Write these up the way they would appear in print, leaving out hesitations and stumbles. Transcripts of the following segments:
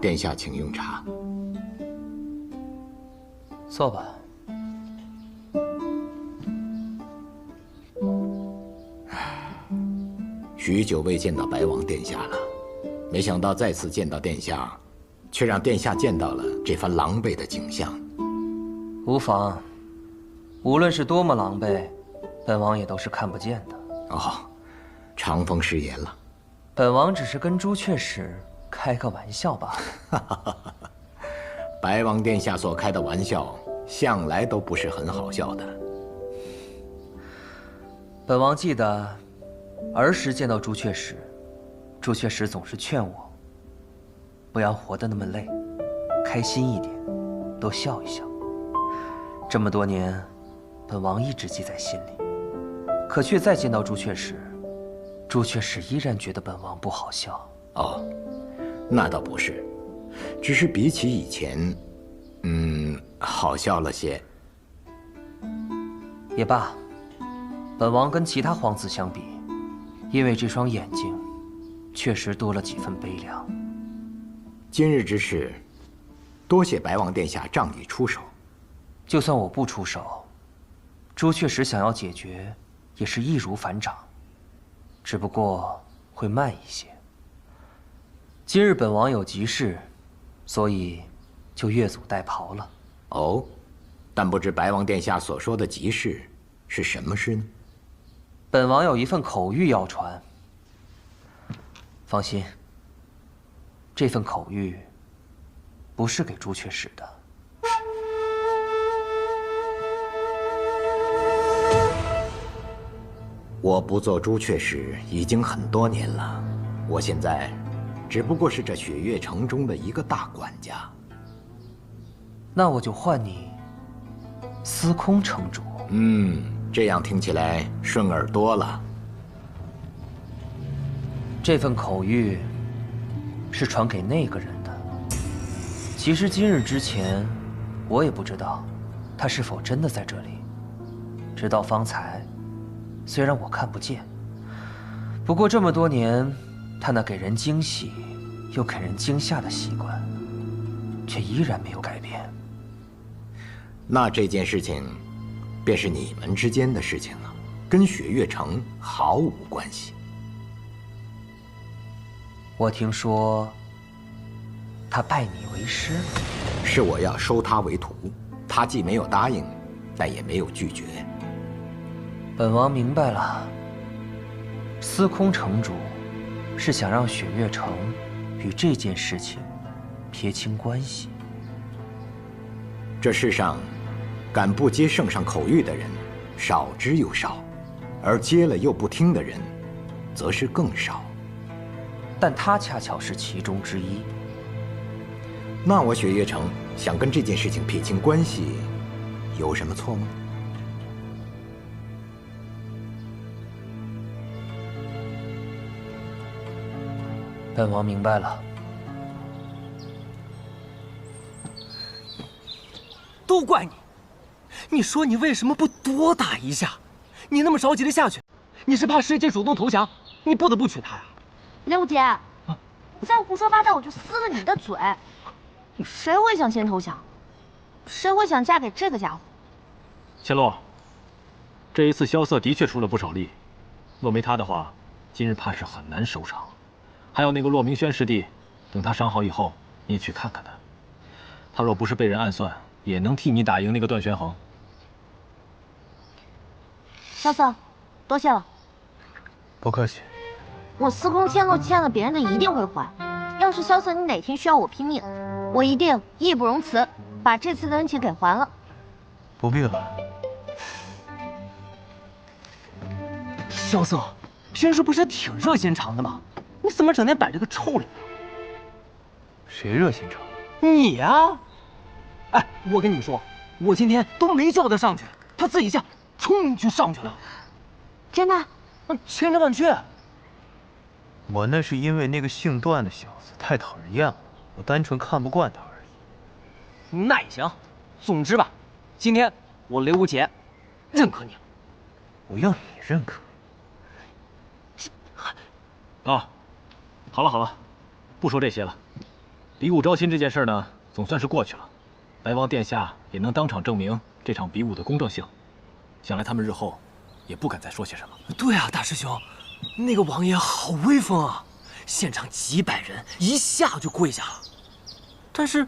殿下请用茶。坐吧。许久未见到白王殿下了，没想到再次见到殿下，却让殿下见到了这番狼狈的景象。无妨，无论是多么狼狈，本王也都是看不见的。哦，长风失言了。本王只是跟朱雀使开个玩笑罢了。白王殿下所开的玩笑，向来都不是很好笑的。本王记得，儿时见到朱雀使，朱雀使总是劝我，不要活得那么累，开心一点，多笑一笑。这么多年，本王一直记在心里，可却再见到朱雀使，朱雀使依然觉得本王不好笑。哦，那倒不是，只是比起以前，好笑了些。也罢，本王跟其他皇子相比，因为这双眼睛，确实多了几分悲凉。今日之事，多谢白王殿下仗义出手。就算我不出手，朱雀使想要解决，也是易如反掌，只不过会慢一些。今日本王有急事，所以就越俎代庖了。哦，但不知白王殿下所说的急事是什么事呢？本王有一份口谕要传。放心，这份口谕不是给朱雀使的。我不做朱雀使已经很多年了，我现在只不过是这雪月城中的一个大管家。那我就换你司空城主。这样听起来顺耳多了。这份口谕是传给那个人的。其实今日之前，我也不知道他是否真的在这里，直到方才，虽然我看不见，不过这么多年，他那给人惊喜又给人惊吓的习惯，却依然没有改变。那这件事情，便是你们之间的事情了，跟雪月城毫无关系。我听说，他拜你为师，是我要收他为徒，他既没有答应，但也没有拒绝。本王明白了，司空城主是想让雪月城与这件事情撇清关系。这世上，敢不接圣上口谕的人，少之又少，而接了又不听的人，则是更少。但他恰巧是其中之一。那我雪月城想跟这件事情撇清关系，有什么错吗？本王明白了。都怪你！你说你为什么不多打一下？你那么着急的下去，你是怕师姐主动投降，你不得不娶她呀？六姐，你再胡说八道，我就撕了你的嘴！谁会想先投降？谁会想嫁给这个家伙？千洛，这一次萧瑟的确出了不少力，若没他的话，今日怕是很难收场。还有那个骆明轩师弟，等他伤好以后，你也去看看他。他若不是被人暗算，也能替你打赢那个段玄衡。萧瑟，多谢了。不客气。我司空千洛欠了别人的一定会还。要是萧瑟你哪天需要我拼命，我一定义不容辞，把这次的恩情给还了。不必了。萧瑟，平时不是挺热心肠的吗？你怎么整天摆着个臭脸？谁热心肠？你呀！哎，我跟你说，我今天都没叫他上去，他自己下冲去上去了。真的？千真万确。我那是因为那个姓段的小子太讨人厌了，我单纯看不惯他而已。那也行，总之吧，今天我刘无节认可你了。我要你认可。啊，好了好了，不说这些了。比武招亲这件事呢，总算是过去了。白王殿下也能当场证明这场比武的公正性，想来他们日后也不敢再说些什么。对啊，大师兄，那个王爷好威风啊，现场几百人一下就跪下了。但是，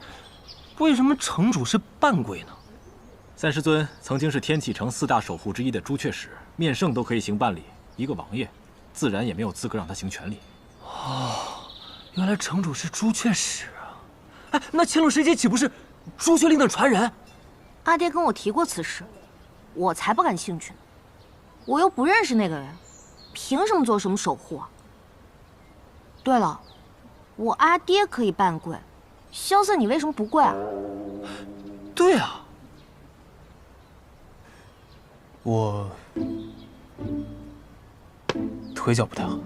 为什么城主是半跪呢？三师尊曾经是天启城4大守护之一的朱雀使，面圣都可以行半礼，一个王爷，自然也没有资格让他行全礼。哦，原来城主是朱雀使啊！哎，那乾隆时期岂不是朱雀令的传人？阿爹跟我提过此事，我才不感兴趣呢。我又不认识那个人，凭什么做什么守护啊？对了，我阿爹可以半跪，萧瑟你为什么不跪啊？对啊，我腿脚不太好。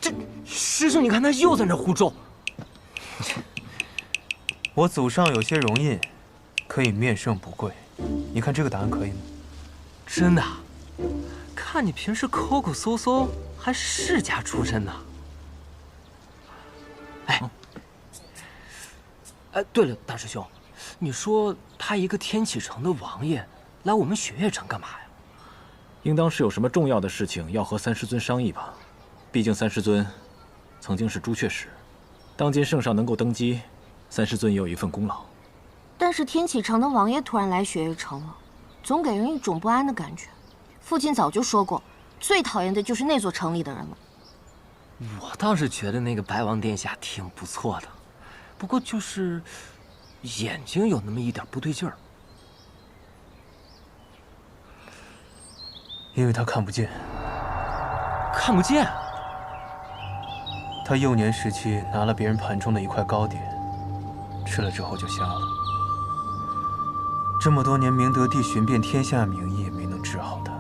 这师兄，你看他又在那胡诌。我祖上有些荣印，可以面圣不跪。你看这个答案可以吗？真的啊？看你平时抠抠搜搜，还是世家出身呢。哎，对了，大师兄，你说他一个天启城的王爷来我们雪月城干嘛呀？应当是有什么重要的事情要和三师尊商议吧。毕竟三师尊曾经是朱雀使，当今圣上能够登基，三师尊也有一份功劳。但是天启城的王爷突然来雪月城了，总给人一种不安的感觉。父亲早就说过，最讨厌的就是那座城里的人了。我倒是觉得那个白王殿下挺不错的，不过就是眼睛有那么一点不对劲儿。因为他看不见。看不见？他幼年时期拿了别人盘中的一块糕点，吃了之后就瞎了。这么多年明德帝寻遍天下名医也没能治好他。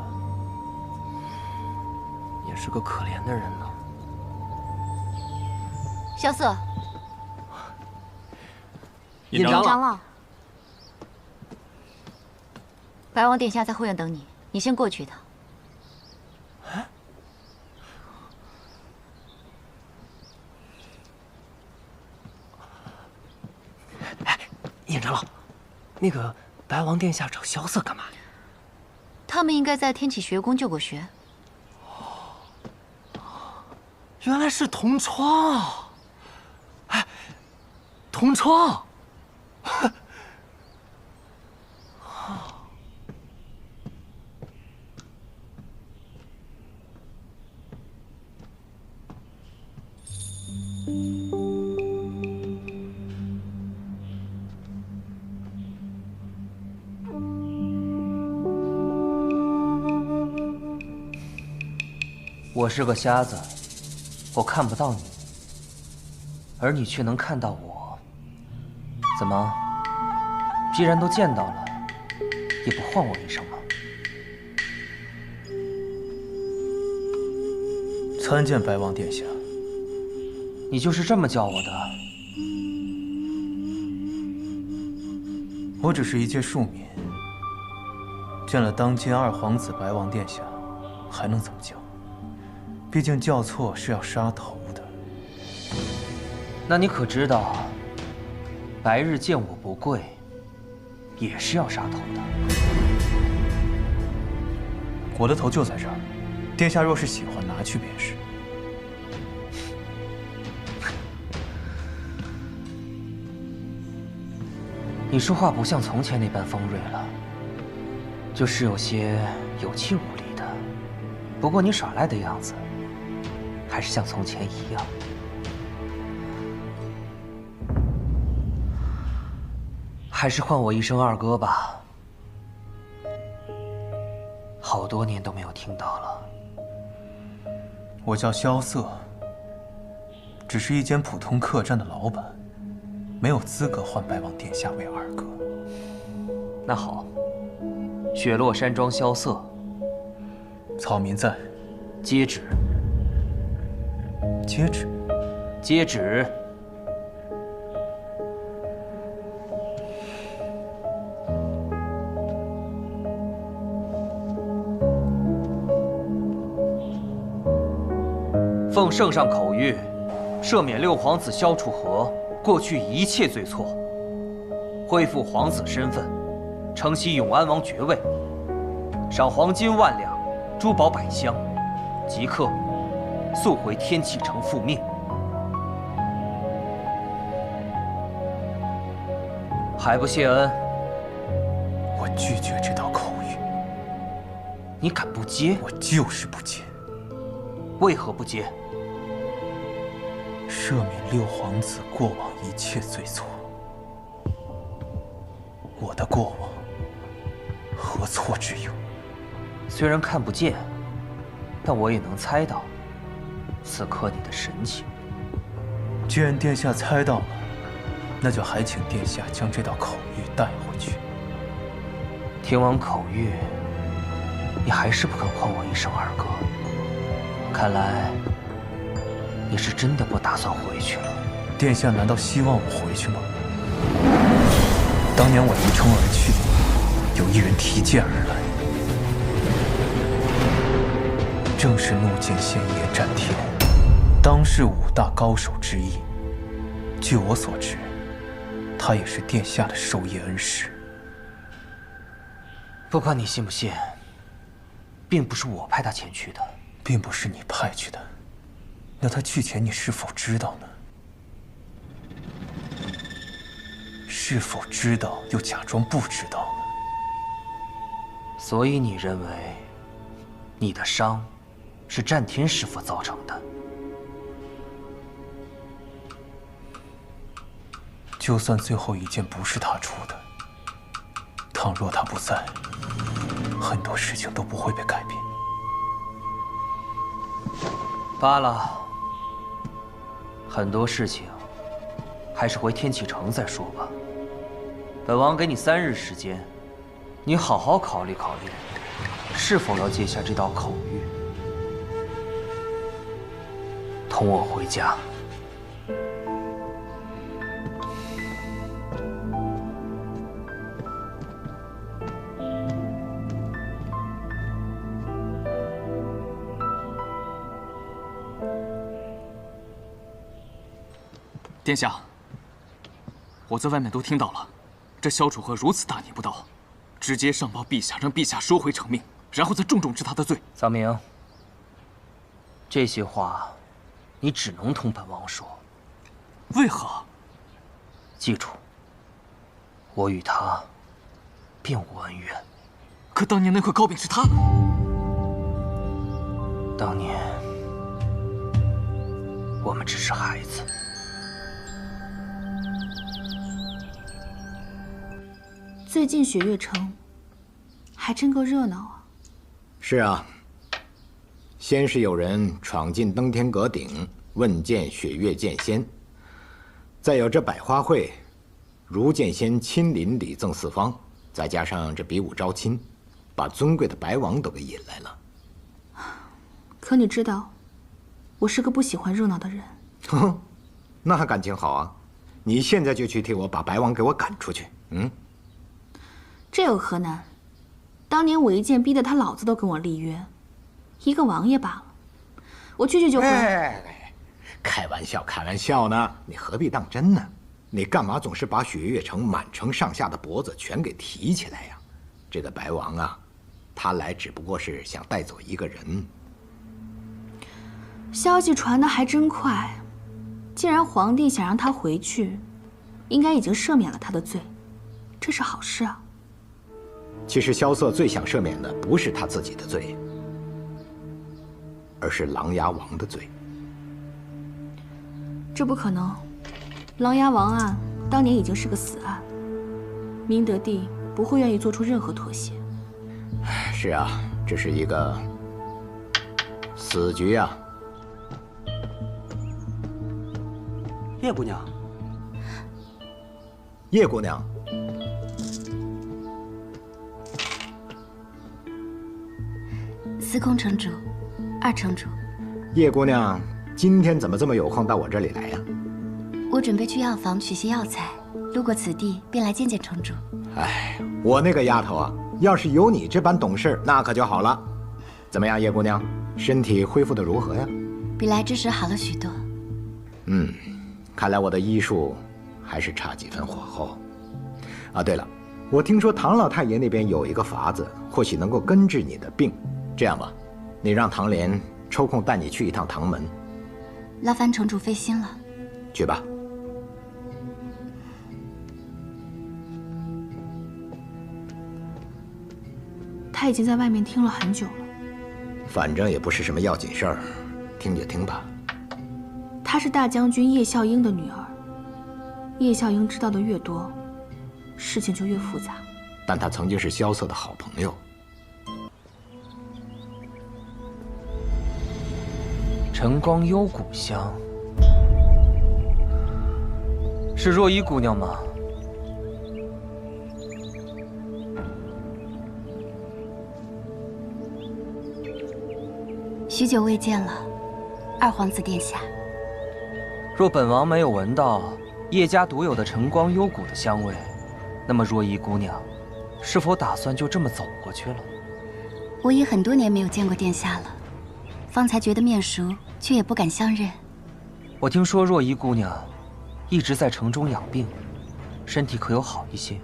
也是个可怜的人呢。萧瑟，尹长老，长老，白王殿下在后院等你，你先过去一趟。尹长老，那个白王殿下找萧瑟干嘛呀？他们应该在天启学宫救过学。原来是同窗。哎，同窗。我是个瞎子，我看不到你，而你却能看到我。怎么？既然都见到了，也不唤我一声吗？参见白王殿下。你就是这么叫我的？我只是一介庶民，见了当今二皇子白王殿下，还能怎么叫？毕竟叫错是要杀头的。那你可知道，白日见我不跪，也是要杀头的。我的头就在这儿，殿下若是喜欢，拿去便是。你说话不像从前那般锋锐了，就是有些有气无力的。不过你耍赖的样子，还是像从前一样。还是唤我一声二哥吧，好多年都没有听到了。我叫萧瑟，只是一间普通客栈的老板，没有资格唤白王殿下为二哥。那好，雪落山庄萧瑟，草民在，接旨。接旨。接旨。奉圣上口谕，赦免六皇子萧楚河过去一切罪错，恢复皇子身份，承袭永安王爵位，赏黄金10000两，珠宝100箱，即刻速回天启城复命。还不谢恩？我拒绝这道口谕。你敢不接？我就是不接。为何不接？赦免六皇子过往一切罪错。我的过往何错之有？虽然看不见，但我也能猜到此刻你的神情。既然殿下猜到了，那就还请殿下将这道口谕带回去。听完口谕，你还是不肯唤我一声二哥。看来你是真的不打算回去了。殿下难道希望我回去吗？当年我离城而去，有一人提剑而来，正是怒剑仙叶战天，当世5大高手之一。据我所知，他也是殿下的授业恩师。不管你信不信，并不是我派他前去的。并不是你派去的，那他去前你是否知道呢？是否知道又假装不知道呢？所以你认为你的伤是战天师傅造成的？就算最后一剑不是他出的，倘若他不在，很多事情都不会被改变。罢了，很多事情还是回天启城再说吧。本王给你3日时间，你好好考虑考虑，是否要接下这道口谕，同我回家。殿下，我在外面都听到了，这萧楚河如此大逆不道，直接上报陛下，让陛下收回成命，然后再重治他的罪。桑明，这些话你只能同本王说。为何？记住，我与他并无恩怨。可当年那块糕饼是他。当年我们只是孩子。最近雪月城还真够热闹啊！是啊，先是有人闯进登天阁顶问见雪月剑仙，再有这百花会，如剑仙亲临礼赠四方，再加上这比武招亲，把尊贵的白王都给引来了。可你知道，我是个不喜欢热闹的人。哼，那感情好啊！你现在就去替我把白王给我赶出去。这有何难？当年我一剑逼得他老子都跟我立约，一个王爷罢了，我去就回。开玩笑，开玩笑呢，你何必当真呢？你干嘛总是把雪月城满城上下的脖子全给提起来呀？这个白王啊，他来只不过是想带走一个人。消息传得还真快，既然皇帝想让他回去，应该已经赦免了他的罪，这是好事啊。其实萧瑟最想赦免的不是他自己的罪，而是琅琊王的罪。这不可能，琅琊王案当年已经是个死案，明德帝不会愿意做出任何妥协。是啊，这是一个死局啊。叶姑娘，叶姑娘，司空城主，二城主，叶姑娘，今天怎么这么有空到我这里来呀？我准备去药房取些药材，路过此地便来见见城主。哎，我那个丫头啊，要是有你这般懂事，那可就好了。怎么样，叶姑娘，身体恢复得如何呀？比来之时好了许多。看来我的医术还是差几分火候。啊，对了，我听说唐老太爷那边有一个法子，或许能够根治你的病。这样吧，你让唐莲抽空带你去一趟唐门。劳烦城主费心了。去吧。他已经在外面听了很久了。反正也不是什么要紧事儿，听就听吧。她是大将军叶孝英的女儿，叶孝英知道的越多，事情就越复杂。但他曾经是萧瑟的好朋友。晨光幽谷乡，是若依姑娘吗？许久未见了，二皇子殿下。若本王没有闻到叶家独有的晨光幽谷的香味，那么若依姑娘是否打算就这么走过去了？我已很多年没有见过殿下了，方才觉得面熟，却也不敢相认。我听说若依姑娘一直在城中养病，身体可有好一些？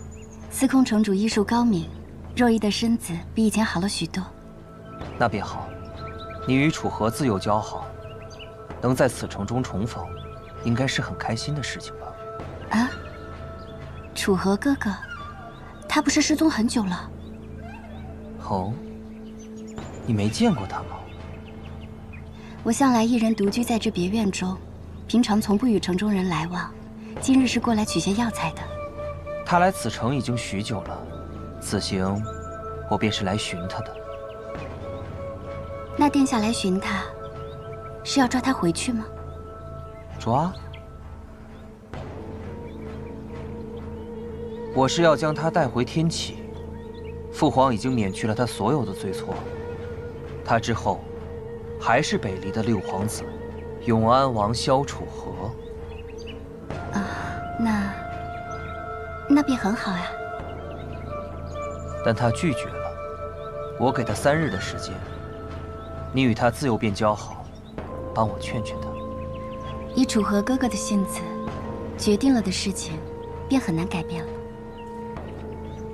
司空城主医术高明，若依的身子比以前好了许多。那便好。你与楚河自幼交好，能在此城中重逢，应该是很开心的事情吧？啊，楚河哥哥，他不是失踪很久了？哦，你没见过他吗？我向来一人独居在这别院中，平常从不与城中人来往，今日是过来取些药材的。他来此城已经许久了，此行我便是来寻他的。那殿下来寻他，是要抓他回去吗？抓？我是要将他带回天启。父皇已经免去了他所有的罪错，他之后还是北离的六皇子，永安王萧楚河。啊，那便很好呀。但他拒绝了，我给他3日的时间。你与他自幼便交好，帮我劝劝他。以楚河哥哥的性子，决定了的事情，便很难改变了。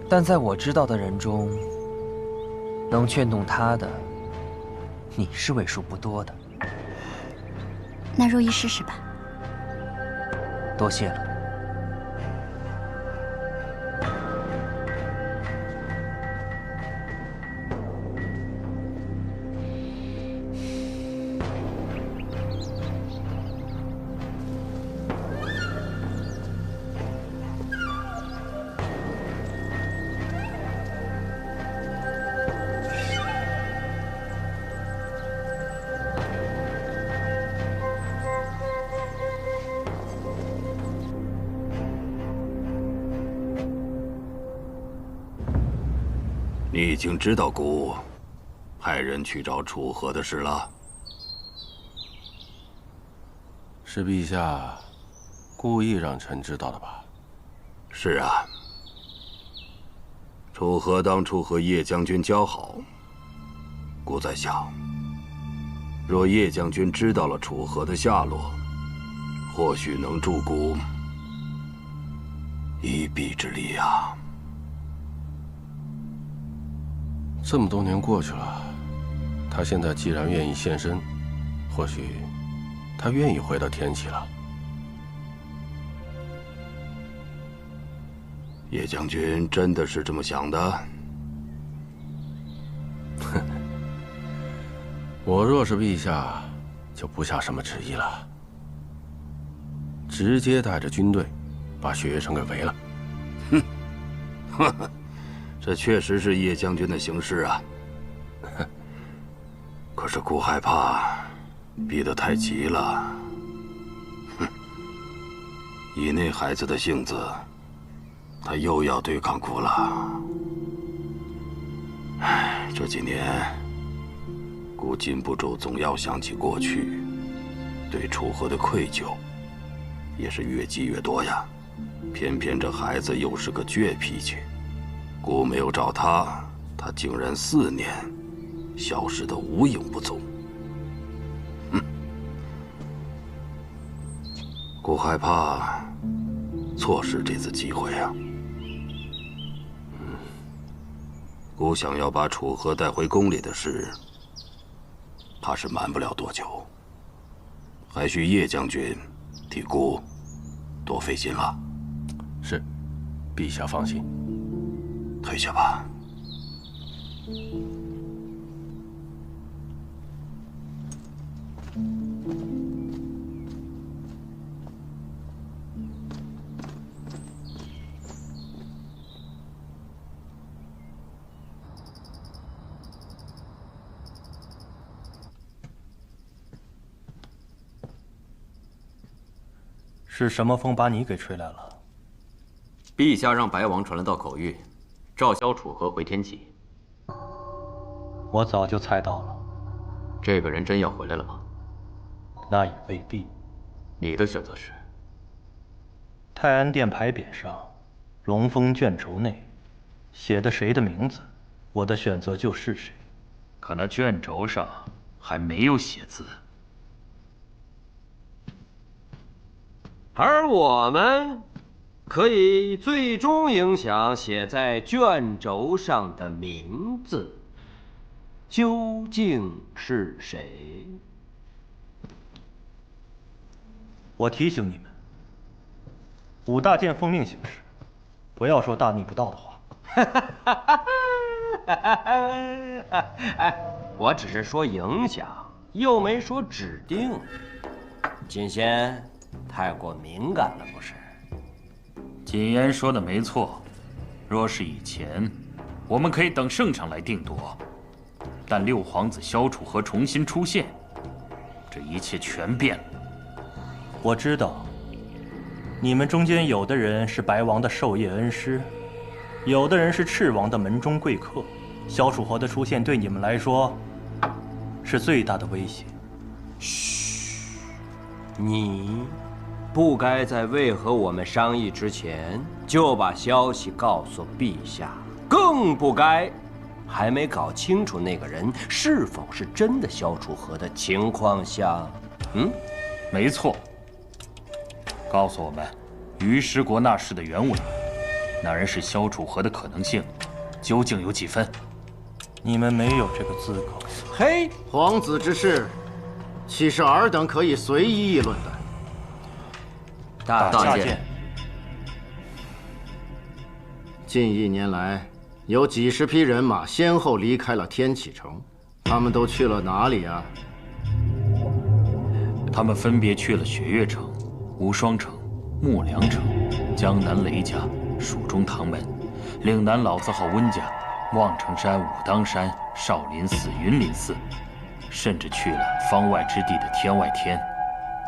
但在我知道的人中，能劝动他的，你是为数不多的。那若依试试吧。多谢了。你已经知道姑派人去找楚河的事了？是陛下故意让臣知道的吧？是啊。楚河当初和叶将军交好，姑在想，若叶将军知道了楚河的下落，或许能助姑一臂之力啊。这么多年过去了，他现在既然愿意现身，或许他愿意回到天启了。叶将军真的是这么想的？哼，我若是陛下，就不下什么旨意了，直接带着军队把雪月城给围了。哼，呵呵。这确实是叶将军的行事啊，可是姑害怕逼得太急了。哼，以那孩子的性子，他又要对抗姑了。唉，这几年姑禁不住总要想起过去，对楚河的愧疚也是越积越多呀。偏偏这孩子又是个倔脾气。姑没有找他，他竟然4年消失得无影不踪。姑害怕错失这次机会啊。姑想要把楚河带回宫里的事，怕是瞒不了多久，还需叶将军替姑多费心了。是，陛下放心。退下吧。是什么风把你给吹来了？陛下让白王传了道口谕，召萧楚河回天启。我早就猜到了。这个人真要回来了吗？那也未必。你的选择是？泰安殿牌匾上，龙峰卷轴内，写的谁的名字，我的选择就是谁。可那卷轴上还没有写字。而我们可以最终影响写在卷轴上的名字究竟是谁？我提醒你们，武大剑奉命行事，不要说大逆不道的话。我只是说影响，又没说指定。金仙太过敏感了，不是？谨言说的没错，若是以前，我们可以等圣上来定夺。但六皇子萧楚河重新出现，这一切全变了。我知道，你们中间有的人是白王的授业恩师，有的人是赤王的门中贵客。萧楚河的出现对你们来说，是最大的威胁。嘘，你不该在未和我们商议之前就把消息告诉陛下，更不该还没搞清楚那个人是否是真的萧楚河的情况下，没错。告诉我们，于师国那事的原委，那人是萧楚河的可能性究竟有几分？你们没有这个资格。嘿，皇子之事，岂是尔等可以随意议论的？大见。近1年来，有几十批人马先后离开了天启城，他们都去了哪里啊？他们分别去了雪月城、无双城、木梁城、江南雷家、蜀中唐门、岭南老字号温家、望城山、武当山、少林寺、云林寺，甚至去了方外之地的天外天，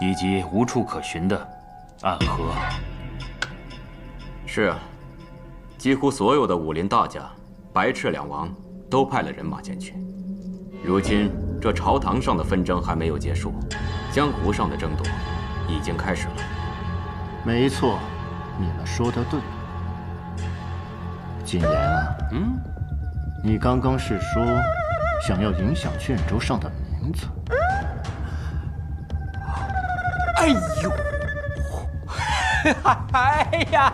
以及无处可寻的暗河。是啊，几乎所有的武林大家、白赤两王都派了人马前去。如今这朝堂上的纷争还没有结束，江湖上的争夺已经开始了。没错，你们说的对。谨言啊，你刚刚是说想要影响卷轴上的名字？哎呦！哎呀！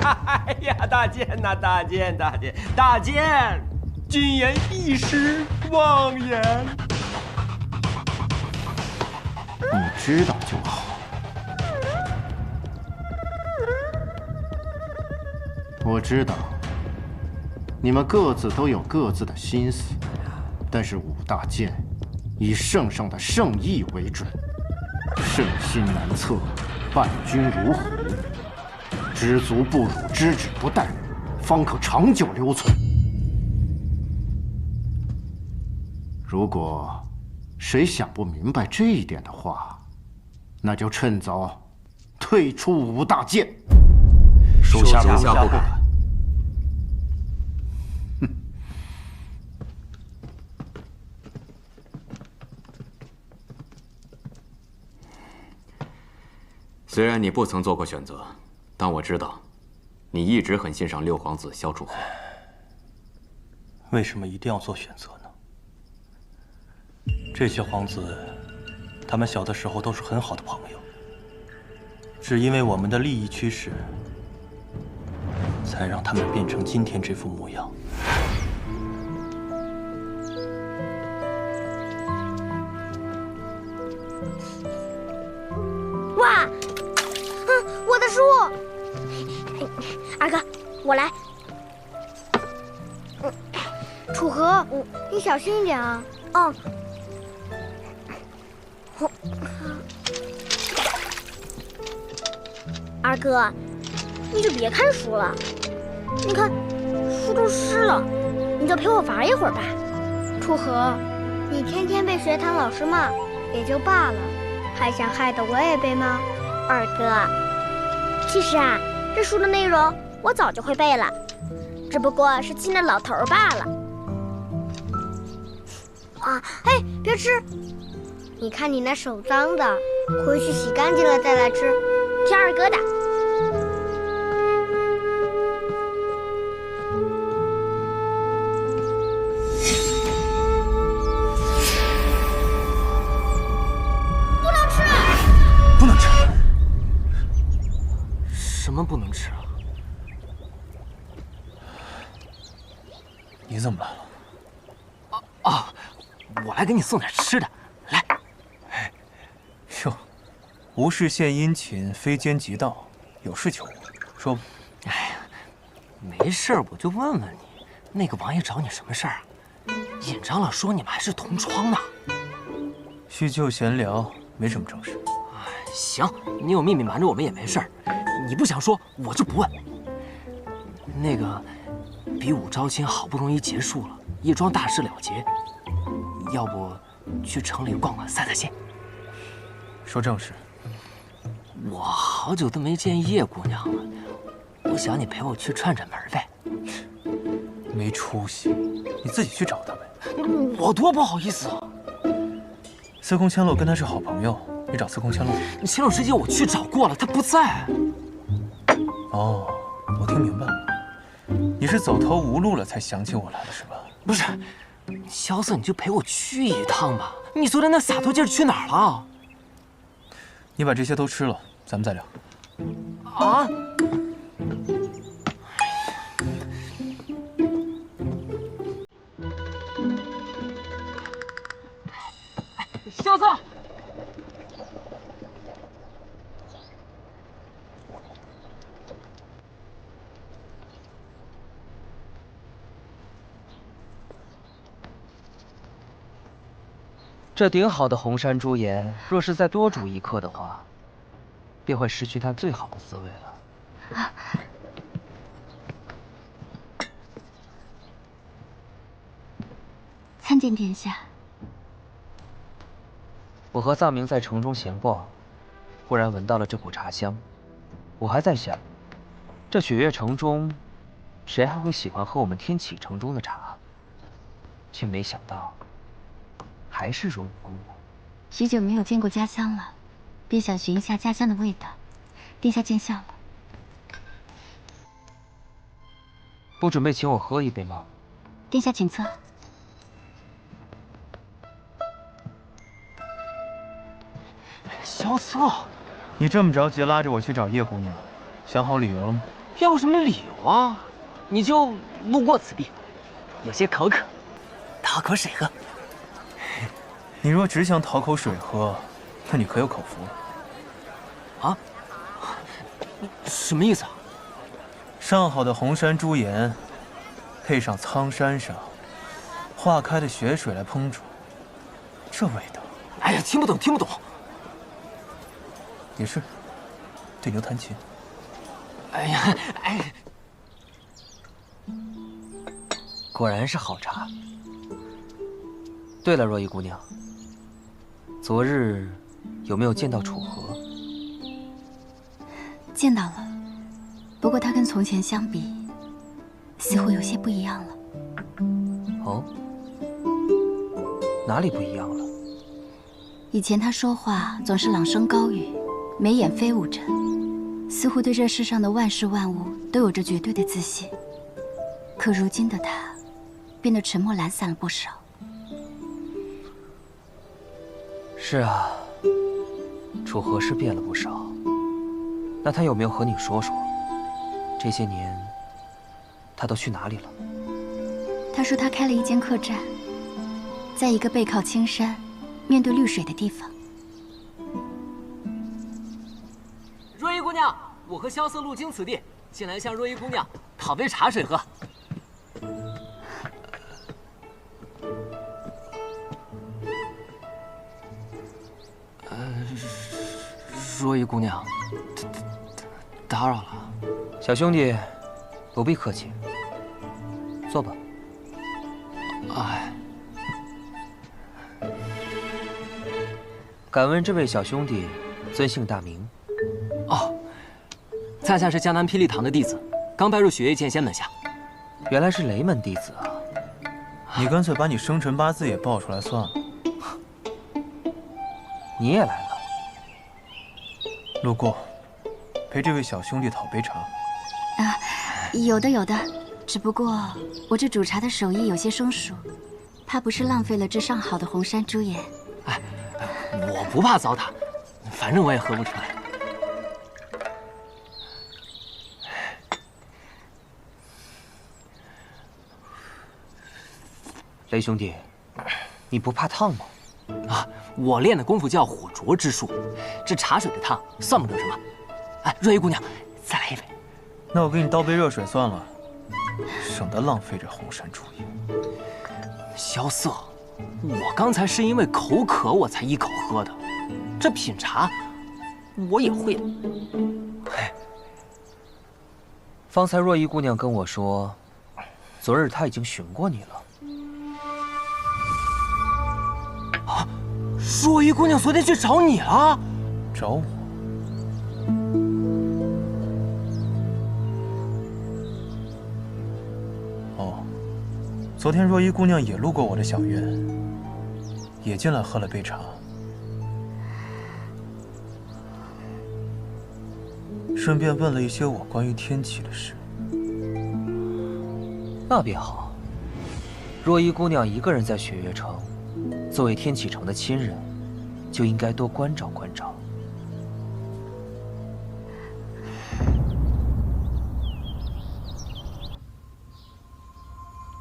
大剑呐，大剑！谨言一时妄言。你知道就好。我知道，你们各自都有各自的心思，但是武大剑以圣上的圣意为准，圣心难测，伴君如虎，知足不辱，知止不殆，方可长久留存。如果谁想不明白这一点的话，那就趁早退出武大剑。属下不敢。虽然你不曾做过选择，但我知道，你一直很欣赏六皇子萧楚河。为什么一定要做选择呢？这些皇子，他们小的时候都是很好的朋友。只因为我们的利益驱使，才让他们变成今天这副模样。哇，我的书！二哥，我来。楚河，你小心一点啊。嗯。二哥，你就别看书了，你看书都湿了，你就陪我玩一会儿吧。楚河，你天天被学堂老师骂也就罢了，还想害得我也背吗？二哥，其实啊，这书的内容我早就会背了，只不过是气那老头罢了。啊，嘿，别吃！你看你那手脏的，回去洗干净了再来吃。听二哥的。不能吃！不能吃！什么不能吃啊？你怎么来了？啊，我来给你送点吃的，来。哟，无事献殷勤，非奸即盗，有事求我，说吧。哎呀，没事儿，我就问问你，那个王爷找你什么事儿啊？尹长老说你们还是同窗呢。叙旧闲聊，没什么正事。行，你有秘密瞒着我们也没事儿，你不想说，我就不问。那个，比武招亲好不容易结束了，叶庄大事了结，要不去城里逛逛散散心？说正事。我好久都没见叶姑娘了，我想你陪我去串串门呗。没出息，你自己去找她呗。我多不好意思啊！司空千洛跟他是好朋友，你找司空千洛。千洛师姐我去找过了，她不在。哦，我听明白了，你是走投无路了才想起我来了是吧？不是，萧瑟你就陪我去一趟吧。你昨天那洒脱劲儿去哪儿了？你把这些都吃了，咱们再聊。啊！萧瑟，这顶好的红山朱颜，若是再多煮一刻的话，便会失去它最好的滋味了。啊！参见殿下。我和藏明在城中闲逛，忽然闻到了这股茶香。我还在想，这雪月城中，谁还会喜欢喝我们天启城中的茶？却没想到，还是如姑娘。许久没有见过家乡了，便想寻一下家乡的味道。殿下见笑了。不准备请我喝一杯吗？殿下请坐。萧瑟，你这么着急拉着我去找叶姑娘，想好理由了吗？要有什么理由啊？你就路过此地，有些口渴，讨口水喝。你若只想讨口水喝，那你可有口福了。啊？什么意思啊？上好的红山朱颜，配上苍山上化开的雪水来烹煮，这味道……哎呀，听不懂，听不懂。也是，对牛弹琴。哎呀，哎，果然是好茶。对了，若依姑娘，昨日有没有见到楚河？见到了，不过他跟从前相比，似乎有些不一样了。哦，哪里不一样了？以前他说话总是朗声高语，眉眼飞舞着，似乎对这世上的万事万物都有着绝对的自信。可如今的他，变得沉默懒散了不少。是啊，楚河是变了不少。那他有没有和你说说，这些年他都去哪里了？他说他开了一间客栈，在一个背靠青山、面对绿水的地方。若依姑娘，我和萧瑟路经此地，进来向若依姑娘讨杯茶水喝。若依姑娘，打扰了。小兄弟，不必客气，坐吧。哎，敢问这位小兄弟尊姓大名？哦，在下是江南霹雳堂的弟子，刚拜入雪月剑仙门下。原来是雷门弟子啊！你干脆把你生辰八字也报出来算了。你也来了？路过，陪这位小兄弟讨杯茶。啊，有的有的，只不过我这煮茶的手艺有些生疏，怕不是浪费了这上好的红山朱颜。哎，我不怕糟蹋，反正我也喝不出来。雷兄弟，你不怕烫吗？啊，我练的功夫叫火灼之术，这茶水的烫算不得什么。哎，若依姑娘，再来一杯。那我给你倒杯热水算了，省得浪费这红山朱颜。萧瑟，我刚才是因为口渴我才一口喝的，这品茶我也会的。方才若依姑娘跟我说，昨日她已经寻过你了。啊，若依姑娘昨天去找你了？找我？哦，昨天若依姑娘也路过我的小院，也进来喝了杯茶。顺便问了一些我关于天启的事。那便好。若依姑娘一个人在雪月城，作为天启城的亲人，就应该多关照关照。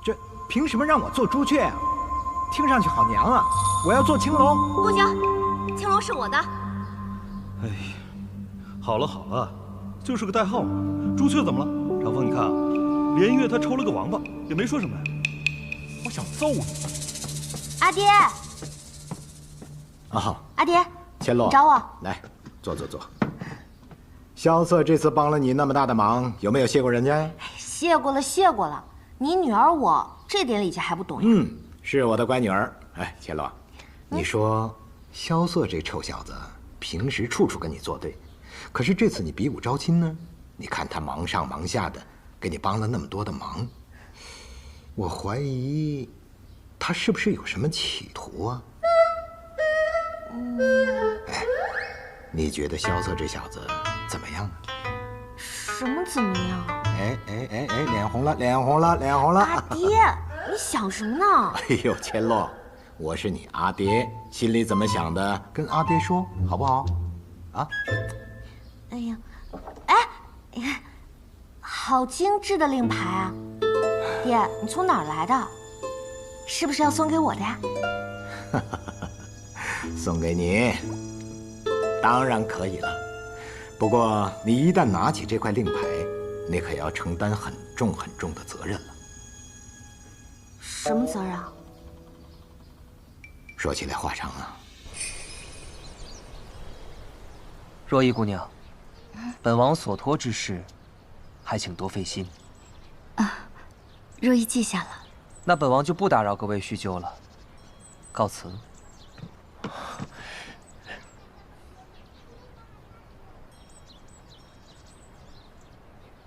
这凭什么让我做朱雀啊？听上去好娘啊！我要做青龙。不行，青龙是我的。哎，好了好了，就是个代号嘛。朱雀怎么了？长风，你看啊，连月他抽了个王八，也没说什么呀。我想揍你！阿爹。啊，阿爹，千洛，你找我来，坐坐坐。萧瑟这次帮了你那么大的忙，有没有谢过人家呀？谢过了，谢过了。你女儿我这点礼节还不懂呀？嗯，是我的乖女儿。哎，千洛，你说萧瑟这臭小子平时处处跟你作对，可是这次你比武招亲呢？你看他忙上忙下的，给你帮了那么多的忙，我怀疑他是不是有什么企图啊？哎，你觉得萧瑟这小子怎么样？什么怎么样？哎，脸红了，脸红了，脸红了！阿爹，你想什么呢？哎呦，千洛，我是你阿爹，心里怎么想的，跟阿爹说好不好？啊？哎呀，哎，你看，好精致的令牌啊！爹，你从哪儿来的？是不是要送给我的呀？送给你，当然可以了。不过你一旦拿起这块令牌，你可要承担很重很重的责任了。什么责任啊？说起来话长啊。若依姑娘，本王所托之事，还请多费心。啊，若依记下了。那本王就不打扰各位叙旧了，告辞。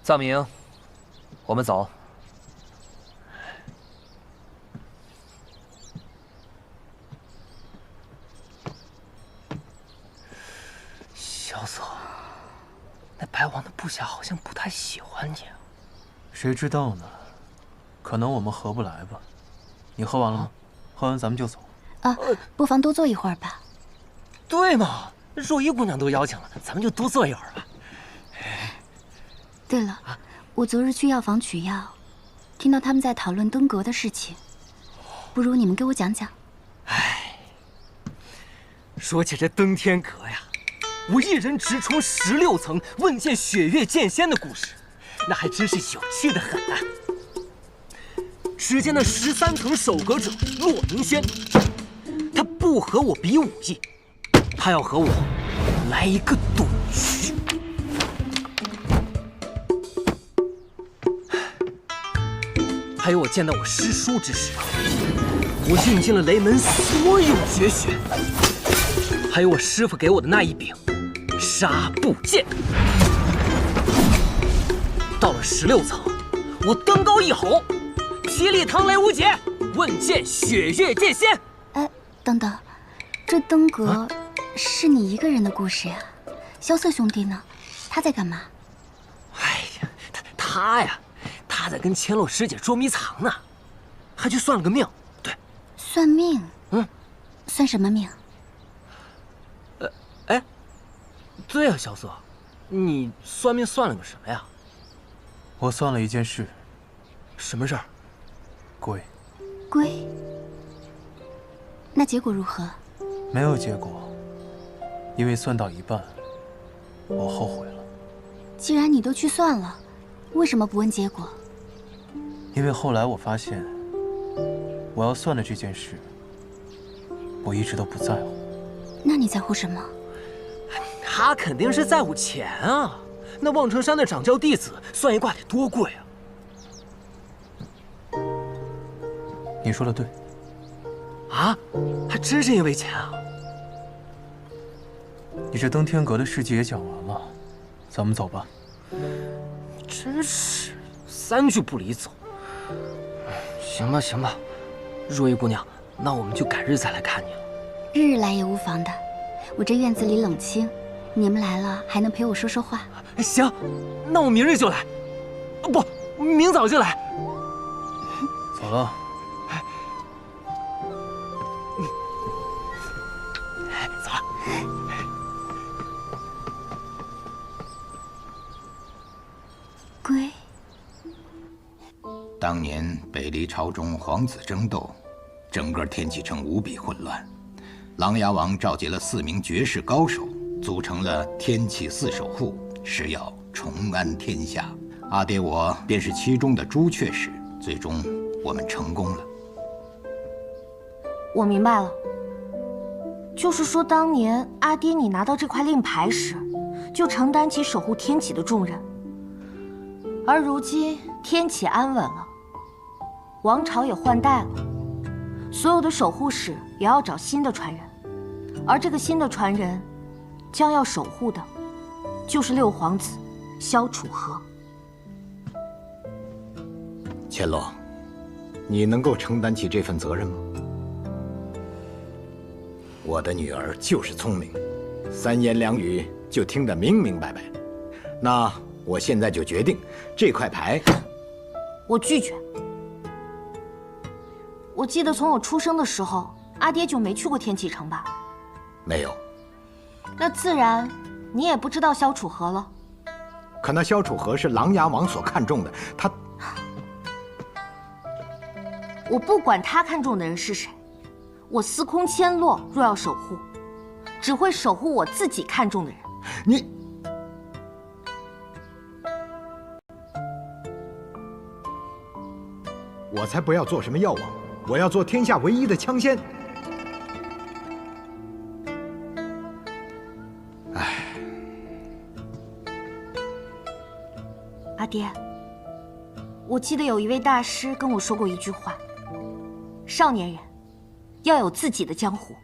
藏明，我们走。萧瑟，那白王的部下好像不太喜欢你啊。谁知道呢？可能我们合不来吧。你喝完了吗？喝完咱们就走。啊，不妨多坐一会儿吧。对嘛，若依姑娘都邀请了，咱们就多坐一会儿吧。对了，我昨日去药房取药，听到他们在讨论登阁的事情，不如你们给我讲讲。说起这登天阁呀，我一人直冲16层问见雪月剑仙的故事，那还真是有趣的很啊。只见那13层守阁者骆明轩，他不和我比武艺，他要和我来一个赌局。还有我见到我师叔之时，我运尽了雷门所有绝学。还有我师傅给我的那一柄纱布剑。到了16层，我登高一吼：“霹雳堂雷无节，问剑雪月剑仙。”哎，等等，这登阁是你一个人的故事呀？萧瑟兄弟呢？他在干嘛？哎呀，他呀，他在跟千洛师姐捉迷藏呢，还去算了个命。对，算命？算什么命？哎，对呀，萧瑟，你算命算了个什么呀？我算了一件事。什么事儿？龟。龟？那结果如何？没有结果，因为算到一半，我后悔了。既然你都去算了，为什么不问结果？因为后来我发现，我要算的这件事，我一直都不在乎。那你在乎什么？他肯定是在乎钱啊！那望城山的掌教弟子算一卦得多贵啊！你说的对。啊，还真是因为钱啊！你这登天阁的事迹也讲完了，咱们走吧。真是3句不离走。行吧，行吧，若依姑娘，那我们就改日再来看你了。日来也无妨的，我这院子里冷清，你们来了还能陪我说说话。行，那我明日就来。不，明早就来。走了。走了。龟。当年北离朝中皇子争斗，整个天启城无比混乱。琅琊王召集了4名绝世高手，组成了天启4守护，誓要重安天下。阿爹我便是其中的朱雀使，最终我们成功了。我明白了，就是说当年阿爹你拿到这块令牌时，就承担起守护天启的重任。而如今天启安稳了，王朝也换代了，所有的守护使也要找新的传人，而这个新的传人，将要守护的，就是6皇子萧楚河。千洛，你能够承担起这份责任吗？我的女儿就是聪明，3言2语就听得明明白白。那我现在就决定，这块牌，我拒绝。我记得从我出生的时候，阿爹就没去过天启城吧？没有。那自然，你也不知道萧楚河了。可那萧楚河是琅琊王所看重的，他……我不管他看中的人是谁，我司空千洛若要守护，只会守护我自己看中的人。你，我才不要做什么药王，我要做天下唯一的枪仙。唉，阿爹，我记得有一位大师跟我说过一句话：少年人要有自己的江湖。